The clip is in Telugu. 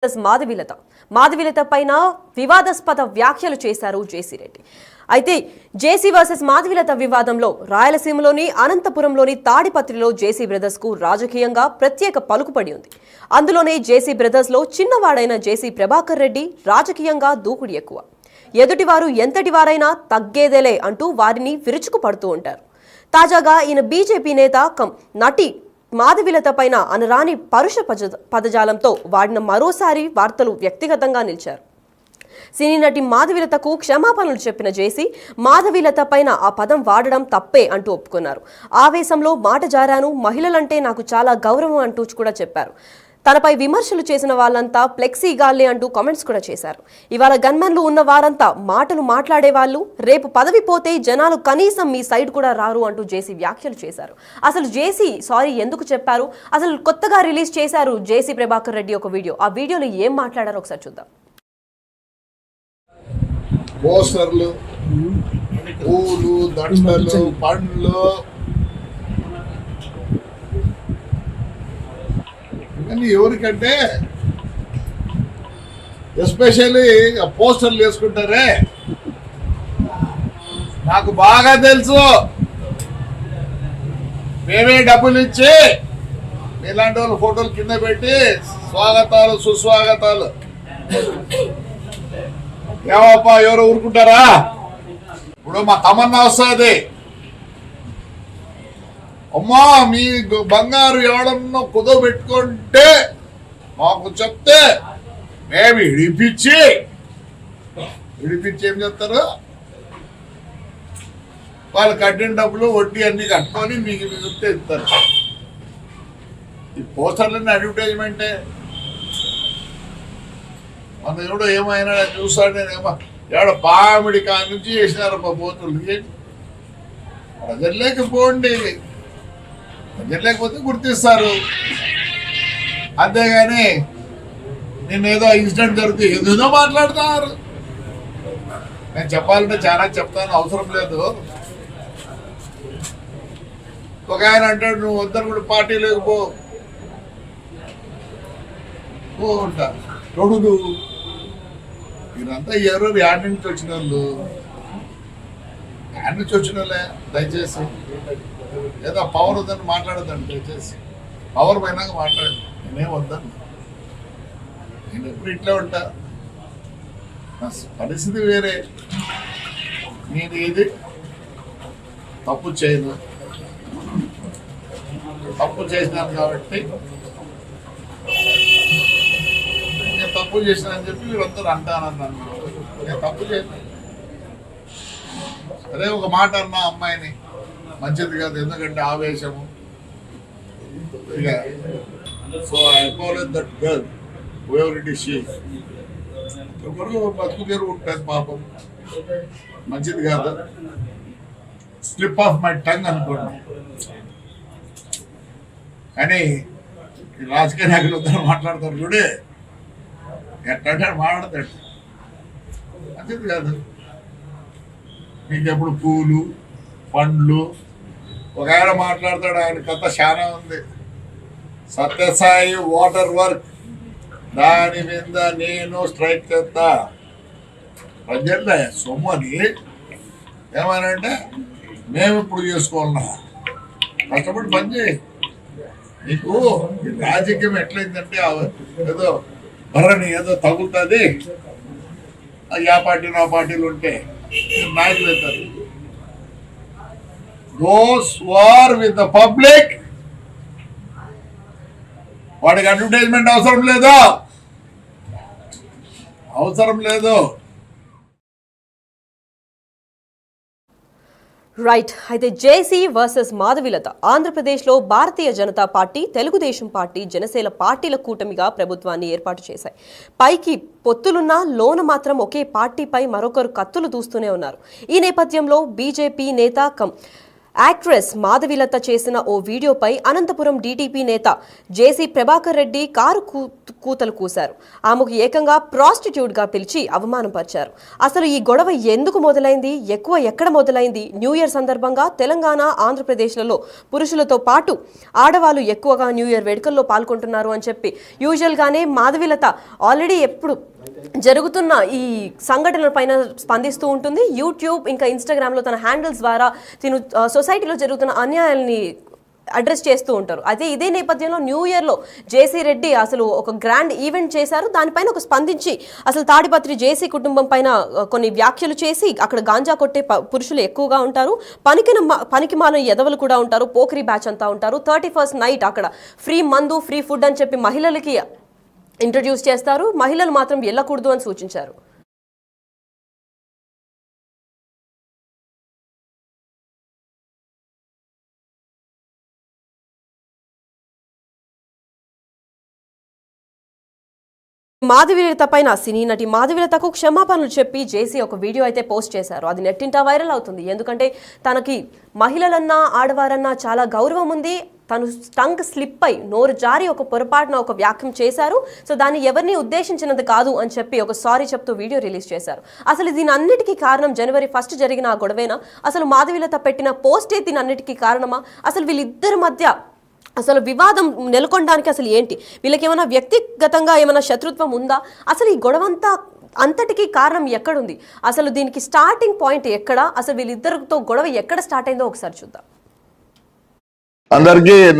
మాధవిలత పైన వివాదాస్పద వ్యాఖ్యలు చేశారు జేసీ రెడ్డి. అయితే జేసీ వర్సెస్ మాధవిలత వివాదంలో రాయలసీమలోని అనంతపురంలోని తాడిపత్రిలో జేసీ బ్రదర్స్ కు రాజకీయంగా ప్రత్యేక పలుకుపడి ఉంది. అందులోనే జేసీ బ్రదర్స్ లో చిన్నవాడైన జేసీ ప్రభాకర్ రెడ్డి రాజకీయంగా దూకుడు ఎక్కువ. ఎదుటివారు ఎంతటి వారైనా తగ్గేదేలే అంటూ వారిని విరుచుకుపడుతూ ఉంటారు. తాజాగా ఈయన బీజేపీ నేత నటి మాధవిలత పైన అనరాని పరుష పదజాలంతో వాడిన మరోసారి వార్తలు వ్యక్తిగతంగా నిలిచారు. సినీ నటి మాధవిలతకు క్షమాపణలు చెప్పిన జేసీ మాధవిలత పైన ఆ పదం వాడడం తప్పే అంటూ ఒప్పుకున్నారు. ఆవేశంలో మాట జారాను, మహిళలంటే నాకు చాలా గౌరవం అంటూ కూడా చెప్పారు. తనపై విమర్శలు చేసిన వాళ్ళంతా ఫ్లెక్సీ గాల్లే అంటూ కామెంట్స్ కూడా చేశారు. ఇవాళ గన్మెన్లు ఉన్న వారంతా మాటలు మాట్లాడే వాళ్ళు, రేపు పదవి పోతే జనాలు కనీసం మీ సైడ్ కూడా రారు అంటూ జేసీ వ్యాఖ్యలు చేశారు. అసలు జేసీ సారీ ఎందుకు చెప్పారు? అసలు కొత్తగా రిలీజ్ చేశారు జేసీ ప్రభాకర్ రెడ్డి ఒక వీడియో. ఆ వీడియోలో ఏం మాట్లాడారో ఒకసారి చూద్దాం. పోస్టర్లు, పూలు, దండలు, పండ్లు ఇవన్నీ ఎవరికంటే ఎస్పెషల్లీ పోస్టర్లు వేసుకుంటారే నాకు బాగా తెలుసు. మేమే డబ్బులు ఇచ్చి ఇలాంటి వాళ్ళు ఫోటోలు కింద పెట్టి స్వాగతాలు సుస్వాగతాలు ఏమప్పా ఎవరు ఊరుకుంటారా? ఇప్పుడు మా తమన్నా వస్తుంది, అమ్మా మీ బంగారు ఎవడన్నా కుదో పెట్టుకుంటే మాకు చెప్తే మేము విడిపించి ఏం చెప్తారు, వాళ్ళు కట్టిన డబ్బులు వడ్డీ అన్ని కట్టుకొని మీకు చెప్తే ఇస్తారు. ఈ పోస్టర్లన్నీ అడ్వర్టైజ్మెంటే. మన ఎవడో ఏమైనా చూస్తాడు, నేనేమో ఎవడో పామిడి కాడి నుంచి చేసినారమ్మా పోతులకి. ప్రజల్లేకపోండి, ప్రజల్లేకపోతే గుర్తిస్తారు. అంతేగాని నేనేదో ఇన్సిడెంట్ జరిగితే ఏదేదో మాట్లాడుతున్నారు. నేను చెప్పాలంటే చాలా చెప్తాను, అవసరం లేదు. ఒక ఆయన అంటాడు, నువ్వు వద్దరు కూడా పార్టీ లేకపో ఉంటా తొడుగు. మీరంతా ఎవరు యాడ్ నుంచి వచ్చిన వాళ్ళు, యాడ్ నుంచి వచ్చిన వాళ్ళే. దయచేసి ఏదో పవర్ వద్దని మాట్లాడద్దండి. దయచేసి పవర్ పోయినాక మాట్లాడండి. నేనేం వద్దాను, నేను ఎప్పుడు ఇట్లా ఉంటా. నా పరిస్థితి వేరే. నేను ఏది తప్పు చేయను, తప్పు చేసినాను కాబట్టి నేను తప్పు చేసినానని చెప్పి వీళ్ళందరూ అంటానన్నాను. నేను తప్పు చేయను. అదే ఒక మాట అన్నా అమ్మాయిని, మంచిది కాదు, ఎందుకంటే ఆవేశము. ఇక so I apologize that girl whoever it is. She బతుకు తెరువు ఉంటుంది పాపం, మంచిది కాదు. స్లిప్ ఆఫ్ మై టంగ్ అనుకోండి. కానీ రాజకీయ నాయకులు వద్దరు మాట్లాడతారు చూడే, ఎట్లంటే మాట్లాడతాడు, మంచిది కాదు. మీకెప్పుడు పూలు పండ్లు ఒక ఆయన మాట్లాడతాడు, ఆయన కథ చాలా ఉంది. సత్యసాయి వాటర్ వర్క్, దాని మీద నేను స్ట్రైక్ చేస్తా. ప్రజల సొమ్మని ఏమనంటే మేము ఇప్పుడు చేసుకోవాలన్నా కష్టపడి పని చేయి. నీకు రాజకీయం ఎట్లయిందంటే ఏదో భరణి ఏదో తగులుతుంది, ఆ పార్టీ నా పార్టీలు ఉంటే నాయకులు అవుతారు. Those who are with the public, వాడికి అడ్వర్టైజ్మెంట్ అవసరం లేదు, అవసరం లేదు. రైట్. అయితే జేసీ వర్సెస్ మాధవిలత. ఆంధ్రప్రదేశ్లో భారతీయ జనతా పార్టీ, తెలుగుదేశం పార్టీ, జనసేన పార్టీల కూటమిగా ప్రభుత్వాన్ని ఏర్పాటు చేశాయి. పైకి పొత్తులున్నా లోన మాత్రం ఒకే పార్టీపై మరొకరు కత్తులు దూస్తూనే ఉన్నారు. ఈ నేపథ్యంలో బీజేపీ నేత యాక్ట్రెస్ మాధవిలత చేసిన ఓ వీడియోపై అనంతపురం డీటీపీ నేత జేసీ ప్రభాకర్ రెడ్డి కారు కూతలు కూశారు. ఆమెకు ఏకంగా ప్రాస్టిట్యూట్ గా పిలిచి అవమానపరిచారు. అసలు ఈ గొడవ ఎందుకు మొదలైంది, ఎక్కడ మొదలైంది? న్యూ ఇయర్ సందర్భంగా తెలంగాణ, ఆంధ్రప్రదేశ్లలో పురుషులతో పాటు ఆడవాళ్లు ఎక్కువగా న్యూ ఇయర్ వేడుకల్లో పాల్గొంటున్నారు అని చెప్పి యూజువల్ గానే మాధవిలత ఆల్రెడీ ఎప్పుడు జరుగుతున్న ఈ సంఘటనల పైన స్పందిస్తూ ఉంటుంది. యూట్యూబ్ ఇంకా ఇన్స్టాగ్రామ్లో తన హ్యాండిల్స్ ద్వారా తిను సొసైటీలో జరుగుతున్న అన్యాయాల్ని అడ్రస్ చేస్తూ ఉంటారు. అయితే ఇదే నేపథ్యంలో న్యూ ఇయర్లో జేసీ రెడ్డి అసలు ఒక గ్రాండ్ ఈవెంట్ చేశారు. దానిపైన ఒక స్పందించి అసలు తాడిపత్రి జేసీ కుటుంబం పైన కొన్ని వ్యాఖ్యలు చేసి అక్కడ గాంజా కొట్టే పురుషులు ఎక్కువగా ఉంటారు, పనికిమాలిన ఎదవలు కూడా ఉంటారు, పోకిరి బ్యాచ్ అంతా ఉంటారు, 31st నైట్ అక్కడ ఫ్రీ మందు ఫ్రీ ఫుడ్ అని చెప్పి మహిళలకి ఇంట్రడ్యూస్ చేస్తారు, మహిళలు మాత్రం వెళ్ళకూడదు అని సూచించారు. మాధవిలత పైన సినీ నటి మాధవిలతకు క్షమాపణలు చెప్పి జేసీ ఒక వీడియో అయితే పోస్ట్ చేశారు. అది నెట్టింటా వైరల్ అవుతుంది. ఎందుకంటే తనకి మహిళలన్నా ఆడవారన్నా చాలా గౌరవం ఉంది. తను టంగ్ స్లిప్ అయి నోరు జారి ఒక పొరపాటున ఒక వ్యాఖ్యం చేశారు. సో దాన్ని ఎవరిని ఉద్దేశించినది కాదు అని చెప్పి ఒక సారీ చెప్తూ వీడియో రిలీజ్ చేశారు. అసలు దీని అన్నిటికీ కారణం January 1 జరిగిన ఆ గొడవేనా? అసలు మాధవిలత పెట్టిన పోస్టే దీని అన్నిటికీ కారణమా? అసలు వీళ్ళిద్దరి మధ్య అసలు వివాదం నెలకొనడానికి అసలు ఏంటి? వీళ్ళకి ఏమైనా వ్యక్తిగతంగా ఏమైనా శత్రుత్వం ఉందా? అసలు ఈ గొడవంతా అంతటికీ కారణం ఎక్కడుంది? అసలు దీనికి స్టార్టింగ్ పాయింట్ ఎక్కడ? అసలు వీళ్ళిద్దరితో గొడవ ఎక్కడ స్టార్ట్ అయిందో ఒకసారి చూద్దాం. అందరికీ